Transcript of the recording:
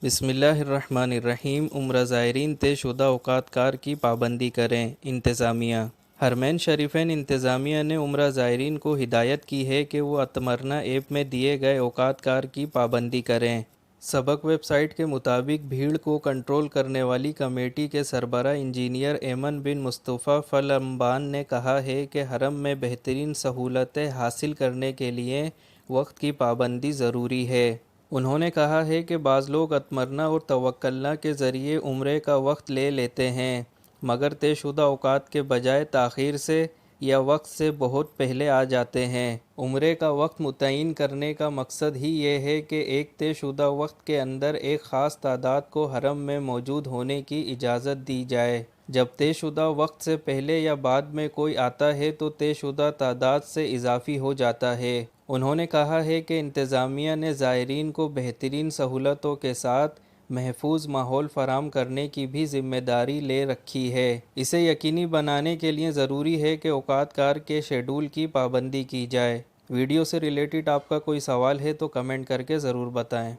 بسم اللہ الرحمن الرحیم۔ عمرہ زائرین طے شدہ اوقات کار کی پابندی کریں۔ انتظامیہ۔ حرمین شریفین انتظامیہ نے عمرہ زائرین کو ہدایت کی ہے کہ وہ اتمرنا ایپ میں دیے گئے اوقات کار کی پابندی کریں۔ سبق ویب سائٹ کے مطابق بھیڑ کو کنٹرول کرنے والی کمیٹی کے سربراہ انجینئر ایمن بن مصطفیٰ فلمبان نے کہا ہے کہ حرم میں بہترین سہولتیں حاصل کرنے کے لیے وقت کی پابندی ضروری ہے۔ انہوں نے کہا ہے کہ بعض لوگ اتمرنا اور توکلنا کے ذریعے عمرے کا وقت لے لیتے ہیں، مگر طے شدہ اوقات کے بجائے تاخیر سے یا وقت سے بہت پہلے آ جاتے ہیں۔ عمرے کا وقت متعین کرنے کا مقصد ہی یہ ہے کہ ایک طے شدہ وقت کے اندر ایک خاص تعداد کو حرم میں موجود ہونے کی اجازت دی جائے۔ جب طے شدہ وقت سے پہلے یا بعد میں کوئی آتا ہے تو طے شدہ تعداد سے اضافی ہو جاتا ہے۔ انہوں نے کہا ہے کہ انتظامیہ نے زائرین کو بہترین سہولتوں کے ساتھ محفوظ ماحول فراہم کرنے کی بھی ذمہ داری لے رکھی ہے۔ اسے یقینی بنانے کے لیے ضروری ہے کہ اوقات کار کے شیڈول کی پابندی کی جائے۔ ویڈیو سے ریلیٹڈ آپ کا کوئی سوال ہے تو کمنٹ کر کے ضرور بتائیں۔